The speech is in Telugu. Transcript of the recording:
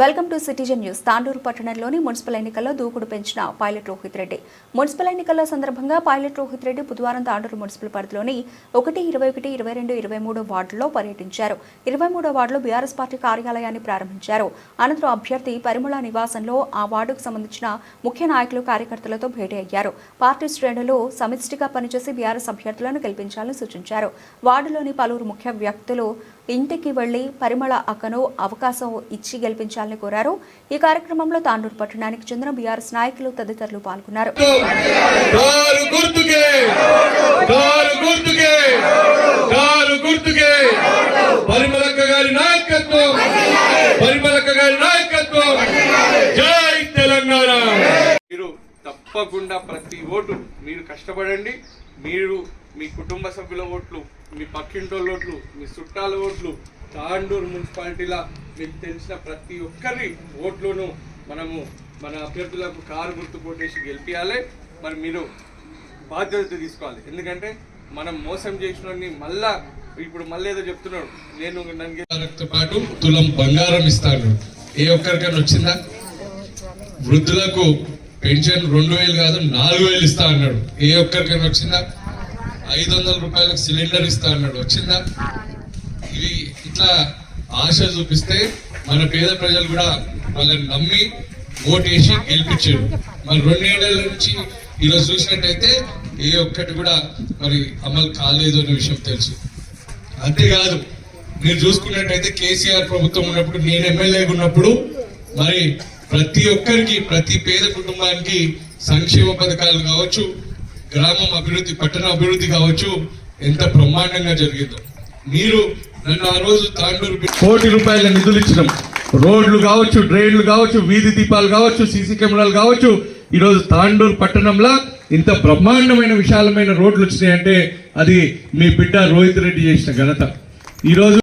Welcome to citizen news. Tandur పట్టణంలోని మున్సిపల్ ఎన్నికల్లో దూకుడు పెంచిన పైలట్ రోహిత్ రెడ్డి. మున్సిపల్ ఎన్నికల సందర్భంగా పైలట్ రోహిత్ రెడ్డి బుధవారం తాండూరు మున్సిపల్ పరిధిలోని 1, 21, 22, 23 వార్డుల్లో పర్యటించారు. 23వ వార్డులో బీఆర్ఎస్ పార్టీ కార్యాలయాన్ని ప్రారంభించారు. అనంతరం అభ్యర్థి పరిమళ నివాసంలో ఆ వార్డుకు సంబంధించిన ముఖ్య నాయకులు, కార్యకర్తలతో భేటీ అయ్యారు. పార్టీ శ్రేణులు సమిష్టిగా పనిచేసి బీఆర్ఎస్ అభ్యర్థులను గెలిపించాలని సూచించారు. వార్డులోని పలువురు ముఖ్య వ్యక్తులు ఇంటికి వెళ్లి పరిమళ అక్కను అవకాశం ఇచ్చి గెలిపించాలని కోరారు. ఈ కార్యక్రమంలో తాండూరు పట్టణానికి చెందిన బీఆర్ఎస్ నాయకులు తదితరులు పాల్గొన్నారు. తప్పకుండా ప్రతి ఓటు మీరు కష్టపడండి. మీరు మీ కుటుంబ సభ్యుల ఓట్లు, మీ పక్కింటోళ్ళ ఓట్లు, మీ చుట్టాల ఓట్లు, తాండూరు మున్సిపాలిటీలో మీకు తెలిసిన ప్రతి ఒక్కరి ఓట్లను మనము మన అభ్యర్థులకు కారు గుర్తు కొట్టేసి గెలిపించాలి. మరి మీరు బాధ్యత తీసుకోవాలి. ఎందుకంటే మనం మోసం చేసినోడిని మళ్ళీ ఏదో చెప్తున్నాడు, నేను నన్ను పాటు తులం బంగారం ఇస్తాను. ఏ ఒక్కరికైనా వచ్చిందా? వృద్ధులకు పెన్షన్ 2000 కాదు 4000 ఇస్తా అన్నాడు. ఏ ఒక్కరికైనా వచ్చిందా? 500 రూపాయలకు సిలిండర్ ఇస్తా అన్నాడు. వచ్చిందా? ఇవి ఇట్లా ఆశ చూపిస్తే మన పేద ప్రజలు కూడా వాళ్ళని నమ్మి ఓటేసి గెలిపించారు. మరి 2 ఏళ్ల నుంచి ఈరోజు చూసినట్టయితే ఏ ఒక్కటి కూడా మరి అమలు కాలేదు అనే విషయం తెలుసు. అంతేకాదు, మీరు చూసుకున్నట్టయితే కేసీఆర్ ప్రభుత్వం ఉన్నప్పుడు, నేను ఎమ్మెల్యేగా ఉన్నప్పుడు మరి ప్రతి ఒక్కరికి, ప్రతి పేద కుటుంబానికి సంక్షేమ పథకాలు కావచ్చు, గ్రామం అభివృద్ధి, పట్టణ అభివృద్ధి కావచ్చు, ఎంత బ్రహ్మాండంగా జరిగిందో. మీరు నన్ను ఆ రోజు తాండూరు ₹1 కోటి నిధులు ఇచ్చినాం. రోడ్లు కావచ్చు, డ్రైన్లు కావచ్చు, వీధి దీపాలు కావచ్చు, సీసీ కెమెరాలు కావచ్చు. ఈరోజు తాండూరు పట్టణంలో ఇంత బ్రహ్మాండమైన విశాలమైన రోడ్లు వచ్చినాయంటే అది మీ బిడ్డ రోహిత్ రెడ్డి చేసిన ఘనత. ఈరోజు